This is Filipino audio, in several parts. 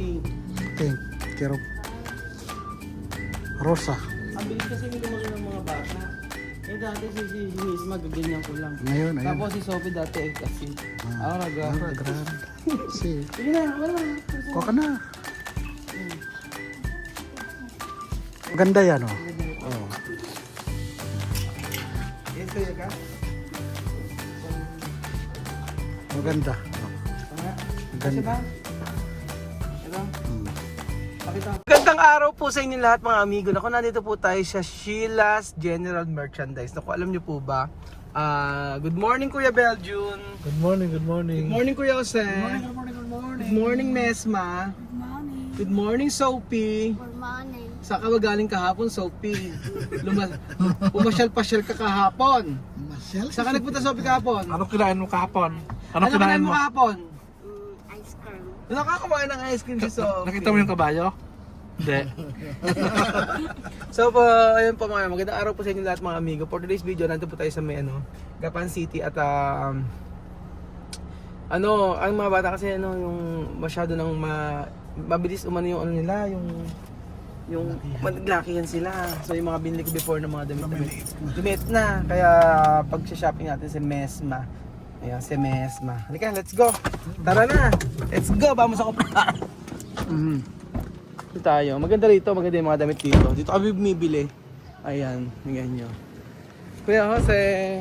Pink. Pink. Kero. Rosa. Ang bilis kasi lumaki ng mga bata. Eh dati si Miss magaganyan ko lang. Ngayon, ayun. Tapos si Sophie dati eh kasi. Ahora Ahora, grande. grande. Si. Sige na, wala. Kuha ka na. Maganda yan, oh. Oh. Yes, kuya ka? Maganda. Kasi Maganda. ba? Ito? Hmm. Pakita. Magandang araw po sa inyo lahat mga amigo. Naku, nandito po tayo sa Sheila's General Merchandise. Naku, alam niyo po ba? Good morning Kuya Beljun. Good morning, good morning. Good morning Kuya Jose. Good morning, good morning. Good morning Mesma. Good morning. Good morning Sophie. Good morning. Saan ka ba galing kahapon, Sophie? Pumasyal-pasyal ka kahapon. Masyal. Saan ka nagpunta, Sophie, kahapon? Ano kinain mo kahapon? Ano kinain mo kahapon? Ice cream. Nakakamain ng ice cream si Sophie. Nakita mo yung kabayo? Hindi. So po, ayun po mga magandang araw po sa inyo lahat mga amigo. For today's video, nandito po tayo sa may Gapan City at ang mga bata kasi yung masyado nang mabilis umano yung nila, yung maglakihan sila. So yung mga binili ko before ng mga damit na. Kaya pag shopping natin si Mesma. Ayan, si Mesma. Halika, let's go. Tara na. Let's go. Vamos ako pa. Dito tayo. Maganda rito. Maganda yung mga damit dito. Dito kami bumibili. Ayan. Hinggan nyo. Kuya Jose.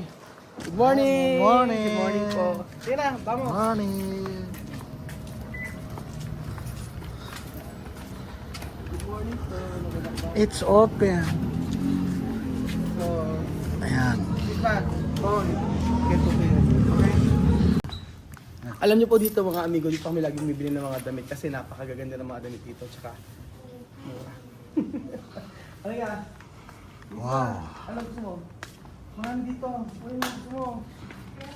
Good morning. Good morning. Good morning po. Sige na. Vamos. Morning. Good morning po. It's open. So, Ayan. diba? Oh, get to feel. Okay. Alam niyo po dito mga amigo, dito kami laging bibili ng mga damit kasi napakagaganda ng mga damit dito. Tsaka, mura. Ano nga? Wow. Ano gusto mo? Mga dito. Ano gusto mo?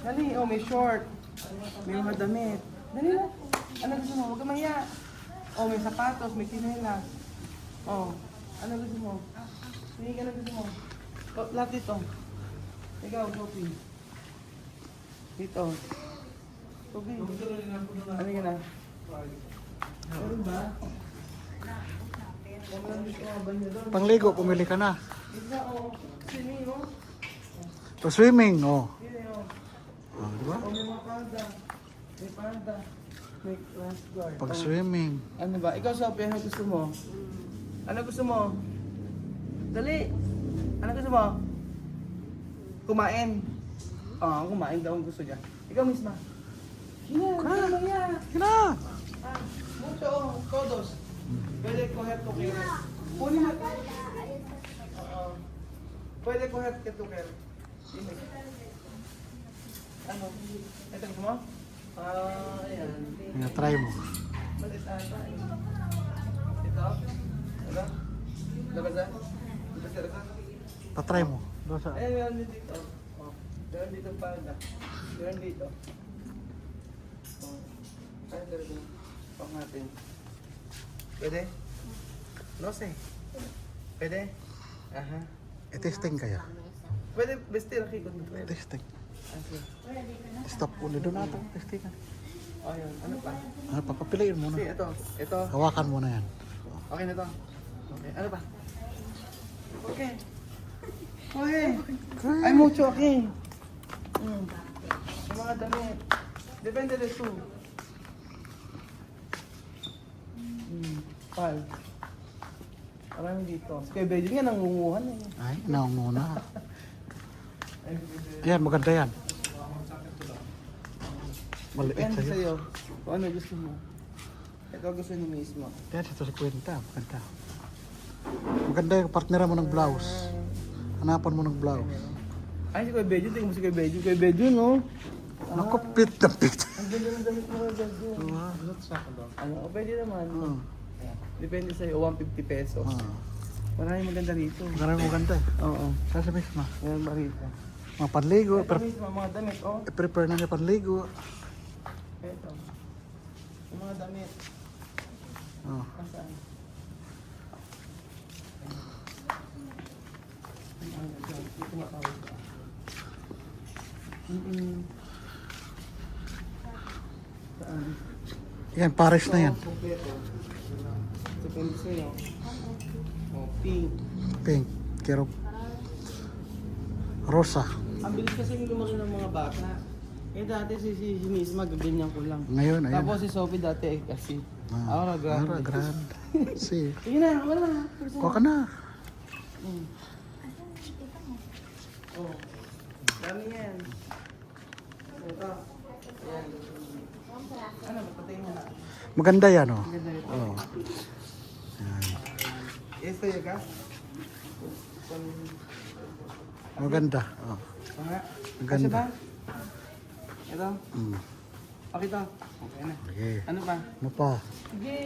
Dali, oh may short. May mga damit. Dali na. Ano gusto mo? Huwag ka mahiya. Oh, may sapatos, may tsinelas. Oh, ano gusto mo? Sige ka na gusto mo. Oh, lahat dito. Ikaw, Sophie. Dito. Sophie. Ano ka na? Meron ba? Pangligo, pumili ka na. Isa, oh. Swimming, oh. To swimming, oh. Sini, oh. Oh, di ba? Oh, may mga panda. May panda. May last guard. Pag Oh. swimming. Ano ba? Ikaw, Sophie, ano gusto mo? Ano gusto mo? Dali! Ano gusto mo? Kumain. Kumain daw ang gusto niya. Ikaw, Miss Ma. Yan, yan. Kina! Mucho, todos. Pwede coger to care. Pwede mo. Pwede coger que to care. Ano? Ito gusto mo? Ayan. Try mo. Malit ata eh. Ito? Ito? Labas na? Labas na? Patry mo. Dosa. Ayan, meron din dito. Oh, meron dito panda. Meron dito. Oh. Ayan, talaga. Pang natin. Pwede? No sé. Pwede? Aha. I-testing kaya. Pwede, besti laki ko dito. Testing. Asi. Stop ulit doon natin. Testing. Oh, yun. Ano pa? Ano, papapiliin mo Kasi na. ito. Ito. Hawakan mo na yan. Okay na to. Okay. Ano pa? Okay. Okay. Ay, mucho, okay. Yung mga damit. Depende rin ito. Pal. Marami dito. Kaya Bejo nga nangunguhan eh. Ay, naunguna. Ayan, maganda yan. Maliit Depende sa'yo. sa'yo. Kung ano gusto mo. Ito gusto niyo mismo. Yan, ito sa kwenta. Maganda. Maganda yung partnera mo ng blouse. Hanapan mo ng blouse. Ay, si Kuya Bejo. Tingnan mo si Kuya Bejo. Kuya Bejo, no? Naku, pit na pit. Ang ganda ng damit mo, Kuya Bejo. Ano? O, pwede naman. Oh. Depende sa'yo. 150 pesos. Maraming maganda rito. Maganda eh. Oo. Sa misma. Meron ba rito? Mga panligo. Ito mismo, mga damit, oh. I-prepare na niya panligo. Ito. Yung mga damit. Oh. Nasaan? Dito matawag ka. Saan? Yan, pares na yan. Kompleto. Depende sa'yo. Oh, pink. Pink. Kero. Rosa. Ang bilis kasi lumaki ng mga bata. Eh dati si Misma, gaganyan ko lang. Ngayon, ayun. Tapos si Sophie dati kasi. Ahora, Ahora, grande. grande. Si. Sige na, wala na. Kuha ka na. Oh. Dami yan. Ito. Ayan. Ano, patay mo na. Maganda yan, oh. Ang ganda nito. Oh. Yan. Ito yung gas. Maganda. Oh. Nga. Ang ganda. Kasi ba? Ito. Mm. Pakita. Okay na. Sige. Ano pa? Ano pa? Sige.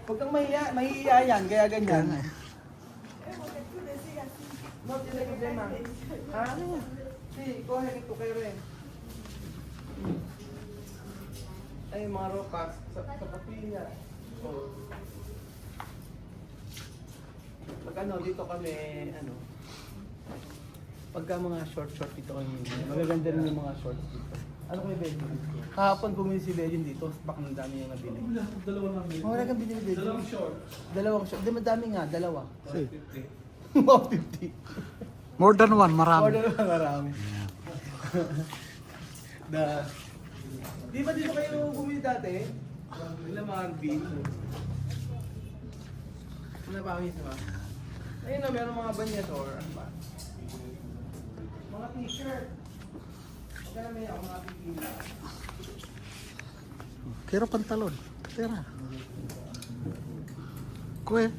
Huwag kang mahihiya yan, kaya ganyan. Kaya nga eh. No, tiene problema. Ha? Si, coge ito kayo rin. Ay, mga ropa. Sa kapilya. Oh. Pag ano, dito kami, ano, pagka mga short dito kami, magaganda rin yung mga shorts dito. Ano kayo, Benji? Kahapon bumili si Benji dito, bak ng dami yung nabili. Dalawa lang yun. Wala kang binili, Benji. Dalawang short. Dalawang short. Di, madami nga, dalawa. Si. 150. More than one, marami. Order na marami. Di ba dito kayo bumili dati? Nila Marvin. Ano pa kami sa mga? Ayun na, meron mga banyador. Ano ba? Mga t-shirt. Huwag ka na may ako mga pipili. Kero pantalon. Tira. Kuya.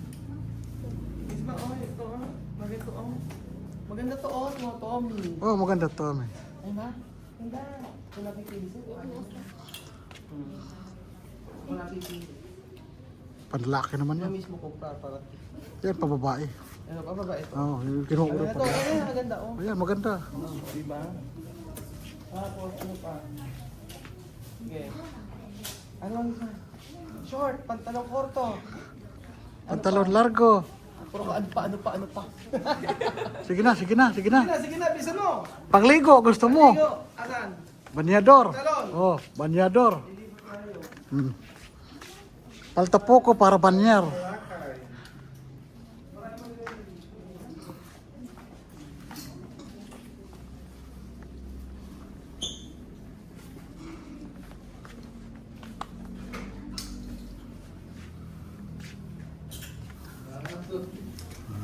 Is ba, oh, ito, oh. Maganda, oh. Maganda to, oh, mga Tommy. Oh, maganda to, may. Ay ba? Ganda. Kung napipili sa'yo, ano? Kung napipili. Panlaki naman Ano yan. mismo ko para? Yan, pababae. Ano pa ba ito? Oh, kinuha Ito, pa. ayan, maganda, oh. Ayan, maganda. Oh, diba? Tapos, ano pa? Sige. Ano ang isa? Short, pantalong korto. Pantalon largo. Puro ka, ano pa? Sige na. Sige na, bisa mo! Pangligo, gusto mo? Ligo, asan? Banyador. Pantalon. Oh, banyador. Hmm. Paltapoko para banyar.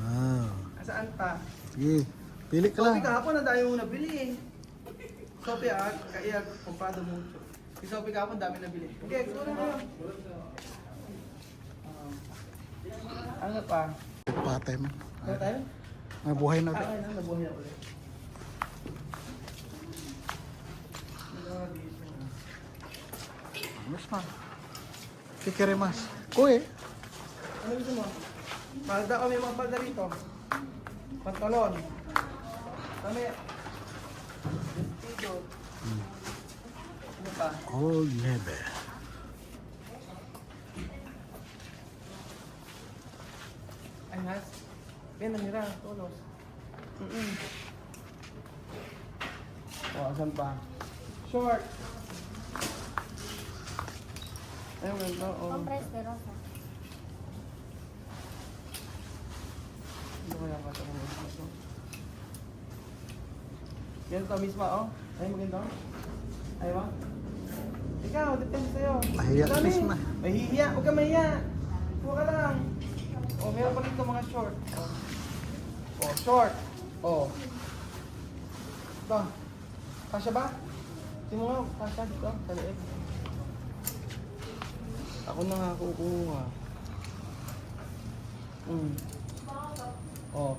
Ah. Saan pa? Sige, pili ka lang. Sophie, kahapon na dami mong nabili eh. Sophie, kaya comprado mucho. Si Sophie kahapon dami nabili. Okay, kuha na kayo. Ano pa? Patay mo. Ano tayo? Mabuhay na ulit. Ay, nabuhay na ulit. Ano nga dito? Mas na. Kikirimas. Kuya. Ano gusto mo? Palda kami mga palda rito. Pantalon. Kami. Vestido. Ano pa? Old Navy. Ay, has. Yan, namira. Tolos. O, asan pa? Short. Ayun, ganito. O. Hombres de rosa. Ano kaya ba ito? Ganito mismo, oh. Ay, maganda. Ay, ba? Ikaw, depende sa'yo. Mahiya Dami. mismo. Mahihiya. Huwag ka mahiya. Huwag ka lang. O, meron pa rito mga short. O, short. O. Ito. Kasya ba? Tingnan mo nga, kasya dito. Sa leeg. Ako na nga kukuha. O.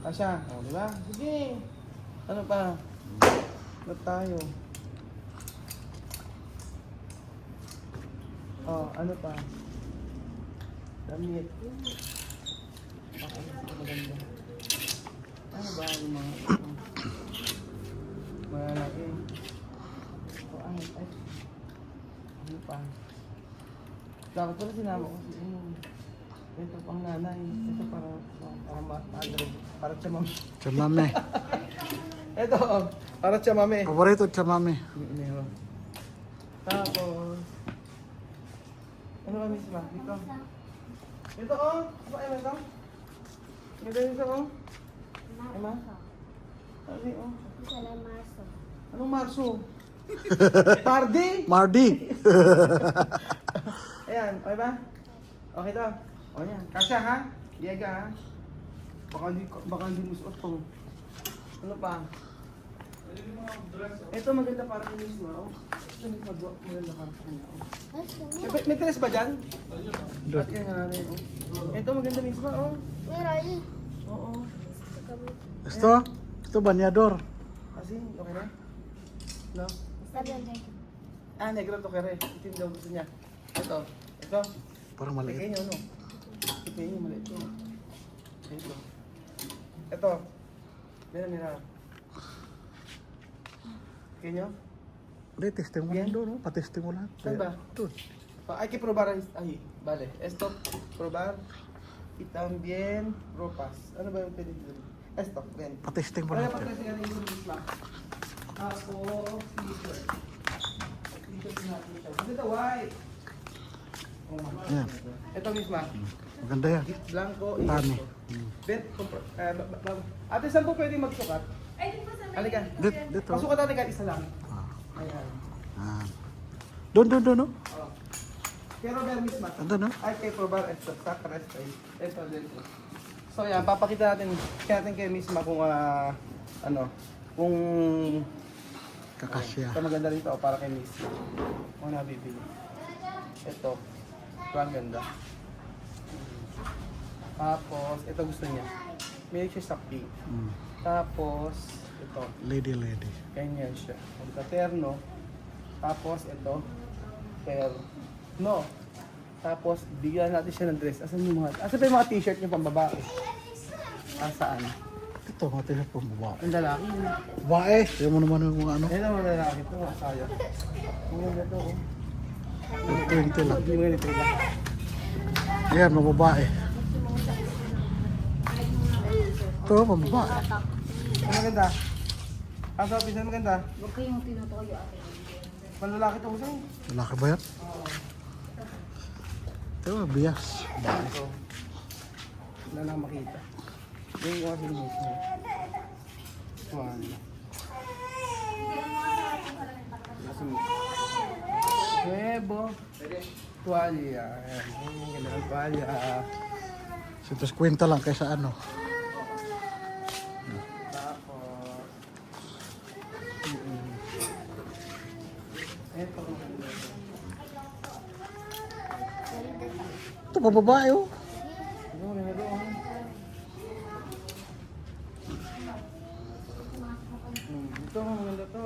Kasya. O, di ba? Sige. Ano pa? Ano tayo? Oh, ano pa? Damit. Okay, maganda. Ano ba yung mga malaki? Oh, ay. Ano pa? Dapat pala sinama ko si ito pang nanay. Ito para para chamame. Chamame. Ito, para chamame. Paborito chamame. Meron. Tapos, ba, Miss Ma? Dito. Ito, oh. Ano ba, ito? Ito, ito, oh. Emma? Sabi, oh. Salamaso. Anong Marso? Pardi? Mardi! Ayan, okay ba? Okay to. O yan. Kasya ha? Diega ha? Baka hindi mo suot to. Ano pa? Ito maganda para kay Miss Ma. Oh. Ito maganda para sa kanya. Oh. May tres ba dyan? At yan nga namin. Oh. Ito maganda Miss Ma. Oh. Meron. Oo. Ito? Ito banyador. Kasi, okay na? No? Sabi ang Ah, negro to kere. Ito yung daw gusto niya. Ito. Ito. Parang Tigay maliit. nyo, no? Tigay nyo, maliit nyo. Ito. Ito. Mira. Tigay nyo? Hindi, testing mo lang doon. No? Patesting mo lahat. Saan ba? Doon. Hay que probar. Ay, vale. Esto, probar. Y también ropas. Ano ba yung pwede dito? Esto, ven. Patesting mo Wala lahat. pa kasi nga yung misma. Ako, t-shirt. T-shirt natin ito. Ito, white. Oh, Yan. ito misma. Maganda yan. Blanco, Tani. ito. Bet, ate, saan po pwede magsukat? Halika. Dito. Pasukat natin kahit isa lang. Ah. Ayan. Ah. Doon, no? Oh. Pero ver misma. Andun, no? Hay que probar esto. Sacar esto. Esto dito. So yan, papakita natin kay misma kung kung Kakasya. ito maganda rin to para kay misma. Kung nabibili. Ito. Ito ang ganda. Tapos, ito gusto niya. May siya sa pink. Mm. Tapos, ito. Lady. Ganyan siya. Magka-terno. Tapos, ito. Terno. Tapos, bigyan natin siya ng dress. Asan yung mga t-shirt niyo pang babae? Saan? Ito, matigas po mo. Ang lalaki. Bae. Yan mo naman yung mga ano. Ayun naman lalaki ito. Sayang. Ang ganda ito. 20 lang. Hindi mo ganito lang. Yan, mababae. Ito, mababae. Ang maganda. Ang sa office, ang maganda. Huwag kayong tinutoyo ate. Malalaki ito kasi. Lalaki ba yan? Ito, bias. Ito. Wala na makita. Yung kasi yung mismo. Tuwan. Huevo. Tuwalya. Ayan. Ang ganda ng tuwalya. Sitas kwenta lang kaysa ano. Tapos. Ito. Ito, babae oh. Ano na doon? Ito, maganda to.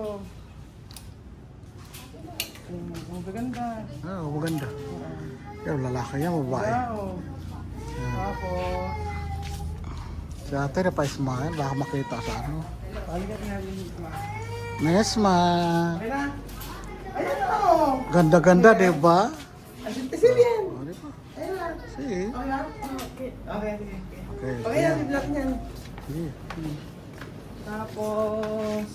Ang maganda. Ah, maganda. Yan, lalaki yan, babae. Wow. Tapos, Si ate na pa smile, baka makita sa ano. palikat nga rin yung mga. Nesma. Okay na? Ayan o! Ganda-ganda, di ba? Asin kasi yan! Oh, di ba? Ayan na! Sige. Okay na? Okay. Okay, sige. Okay, Okay na, yan. i-block niyan. Sige. Tapos,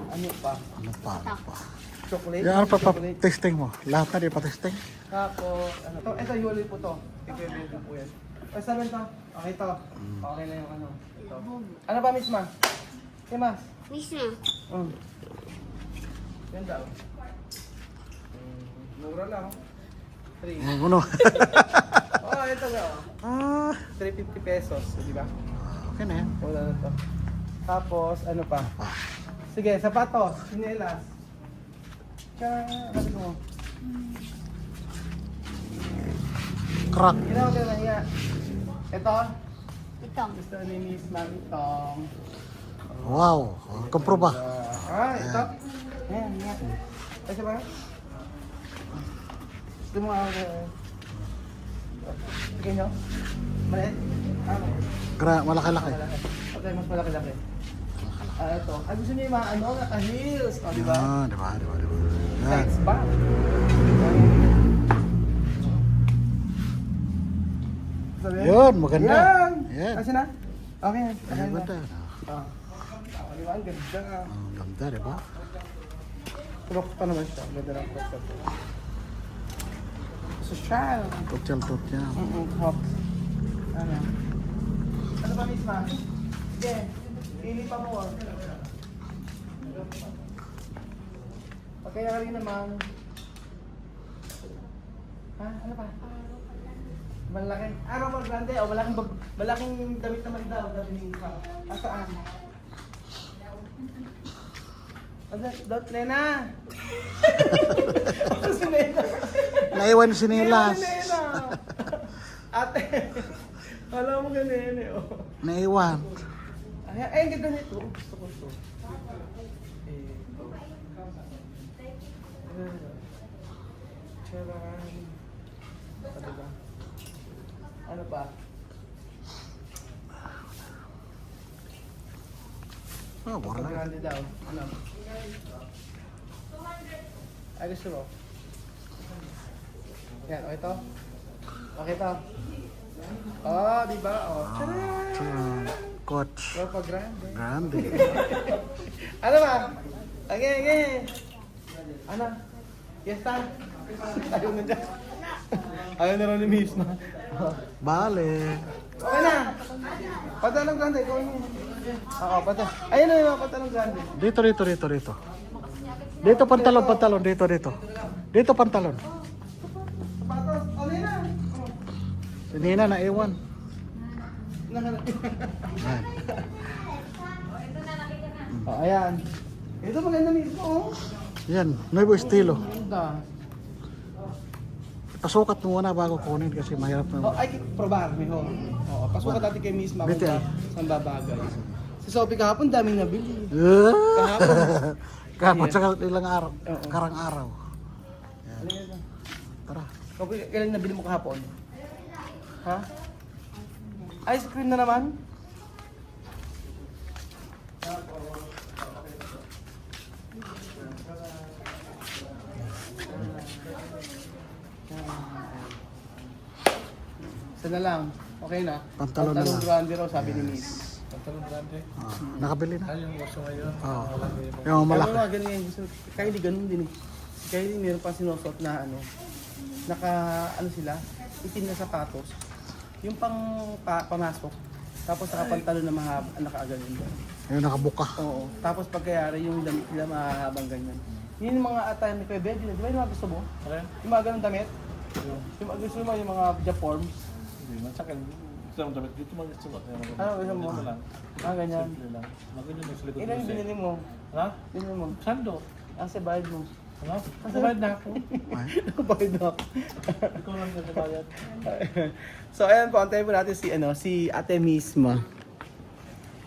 ano pa? Ano pa? Chocolate? Yan, ano pa Chocolate. testing mo? Lahat na di pa testing? Tapos, ano to? Ito, yuli po to. Ipibili po yan. Basta rin to. Okay to. Okay na yung ano. Ito. Ano ba, Miss Ma? Okay, Mas? Miss na. Yan daw. Mura lang. 3. Ano? Oh, ito nga. Ah, 350 pesos. Di ba? okay na yan. Wala na to. Tapos, ano pa? Pa. Sige, sapatos. Sinelas. Tsaka, ano mo? Crack. Ginawa ka na niya. Ito. Itong. Gusto ni Miss Ma'am itong. Wow. Kumpro ba? Ito. Ayan, yan. Kasi ba? Gusto mo ako. Sige nyo. Maliit. Malaki-laki. Malaki. Okay, mas malaki-laki. Ito. Ay, gusto niyo yung mga ano, naka-heels. O, di ba? Ah, di ba? Yan. Size ba? Yun, maganda. Yan! Yan. Kasi na? Okay na. Okay Ayan, na. ganda. Ah. Di ba? Ang ganda. Ang ganda, di ba? Crocs pa naman siya. Ang ganda ng crocs na to. Social. Total. Hop. Ano? Ano ba, Miss Ma? Sige. Pili pa mo. Pagkaya rin naman. Ha? Ano pa? Malaking araw mo grande o malaking damit naman daw sabi ni Miss Ma. Asaan? Dot Nena. Ako si Nena. Naiwan si Nilas. Nena. Ate. Alam mo ganyan eh. Oh. Naiwan. Ay, ang ganda nito. Gusto ko ito. Charan. Ano ba? Ano pa? Oh, wala na. Grande daw. Ano? Ay, gusto mo? Yan, o ito. Okay to. Oh, di ba? Oh. Charan! Coach. Ropa grande. Grande. Ano ba? Okay. Ano? Yes, Tan? Ayaw na dyan. Ayaw na rin ni Miss na. Bale. Okay na. Patalong grande. Ikaw yun. Oo, ayun na yung patalong grande. Dito. Dito pantalon. Dito pantalon. Sapatos. Ano na? Si Nina naiwan. Ayan. Oh, ayan. Ito maganda mismo. Oh. Yan, nuevo estilo. Ganda. Pasukat mo muna bago kunin kasi mahirap Oh, na. ay, probar, miho. Oo, pasukat natin kay Miss Ma kung Bitin. saan babagay. Si Sophie kahapon, daming nabili. Kahapon. Kahapon sa ilang araw, Oo. karang araw. Ano yan? Tara. Kailan nabili mo kahapon? Ha? Ice cream na naman? Isa na lang. Okay na? Pantalon na lang. grande raw, sabi ni Miss. Pantalon grande. Nakabili na. Ay, yung gusto ngayon. Oo. Malaki. Yung Kaya malaki. mga ganun yan. Si Kylie ganun din eh. Si Kylie meron pa sinusot na ano, ano sila, itim na sapatos. Yung pang pamasok. Tapos nakapantalon na mahaba, nakaganon doon. Yung nakabuka. Oo. Tapos pagkayari yung damit nila mahahabang ganyan. Yun yung mga atay ni Kuya Benji. Di ba yung mga gusto mo? Okay? Yung mga ganun damit? Yung mga gusto mo yung mga Jaforms? Hindi man. Sa akin, gusto mo damit. Dito man gusto mo. Ano gusto mo? Dito lang. Ganyan. Simple lang. Maganda yung sa likod Ilan yung binili mo? Ha? Binili mo? Sando. Sa bayad mo. Ano? Nabayad na ako. Bayad na ako. Ikaw lang yung nabayad. So ayan po, antayin po natin si Ate Misma.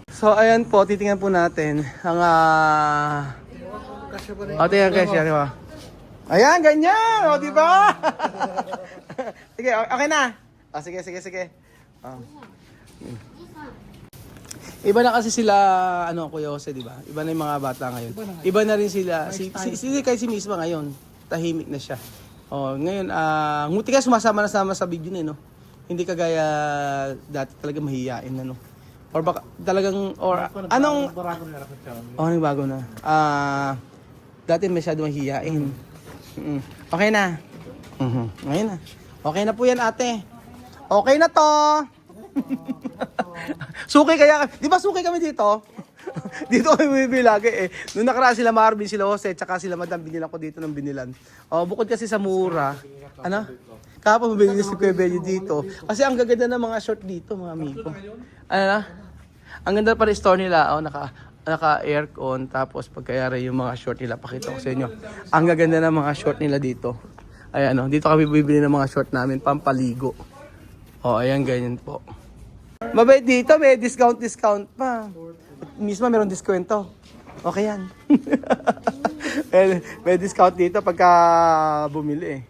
So ayan po, titingnan po natin ang tingnan guys, yan ba? Ayan, ganyan! O, di ba? Sige, okay na. Sige. Iba na kasi sila, Kuya Jose, di ba? Iba na yung mga bata ngayon. Iba na rin sila. Si Misma ngayon, tahimik na siya. Oh, ngayon, nguti ka sumasama na sa video na, no? Hindi kagaya dati talaga mahihiyain na, no? Or baka talagang, anong... Barago na rapid siya. Nagbago na. Dati masyado mahihiyain. Okay na. Ngayon na. Okay na po yan, ate. Okay na to. Suki kaya, di ba suki kami dito? Dito kami bibili lagi eh. Noong nakaraan sila Marvin, sila Jose, tsaka sila Madam, binilan ko dito ng binilan. Bukod kasi sa mura, kapag mabili si Kuya Benji dito. Kasi ang gaganda ng mga short dito, mga amigo. Ano na? Ang ganda pa rin store nila, naka-aircon, tapos pagkayari yung mga short nila, pakita ko sa inyo. Ang gaganda ng mga short nila dito. Ayan, dito kami bibili ng mga short namin, pampaligo. Ayan, ganyan po. Mabait dito, may discount pa. Mismo meron diskwento. Okay yan. May discount dito pagka bumili eh.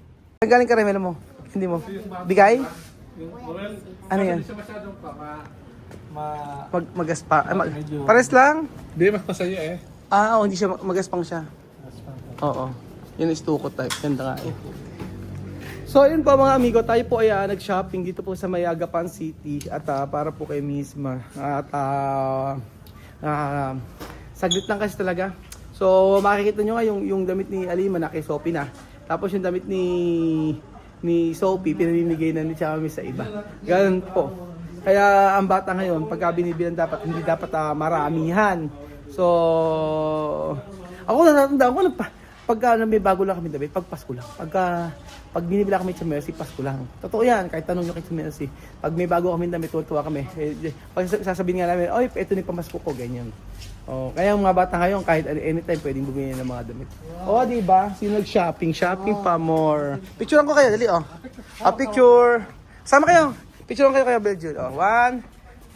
Ang galing karamelo mo? Hindi mo? Bigay? Ano yan? Hindi siya masyadong Magaspa. Pares lang? Hindi, mas masaya eh. Oo, hindi siya magaspang siya. Oo. Yun is tukot type. Ganda nga eh. So yun po mga amigo, tayo po ay nag-shopping dito po sa Mayagapan City at para po kay Misma. At saglit lang kasi talaga. So makikita nyo nga yung damit ni Alima na kay Sophie na. Tapos yung damit ni ni Sophie, pinamimigay na ni Chami sa iba. Ganun po. Kaya ang bata ngayon, pagka binibilan dapat, hindi dapat maramihan. So, ako natatandaan ko, pagka may bago lang kami damit, pag Pasko lang. Pag binibila kami sa Mercy, Pasko lang. Totoo yan, kahit tanong nyo kay sa Mercy. Pag may bago kami damit, tuwa kami. Pag sasabihin nga namin, oy, ito na yung pamasko ko, ganyan. Oh, kaya yung mga bata ngayon, kahit anytime, pwedeng bumili ng mga damit. Oh, di ba? Sino nag-shopping? Shopping pa more. Picturean ko kayo, dali, oh. Picture. Sama kayo. Picturean kayo kayo, Belgium. Oh, 1,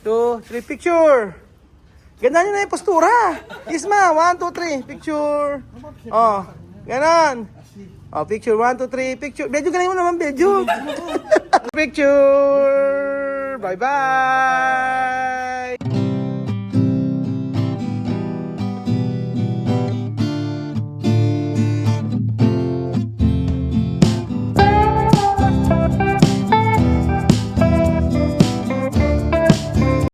2, 3, picture. Ganda nyo na yung postura. Isma, 1, 2, 3, picture. Oh, ganon. Oh, picture, 1, 2, 3, picture. Belgium, galing mo naman, Belgium. Picture. Bye-bye.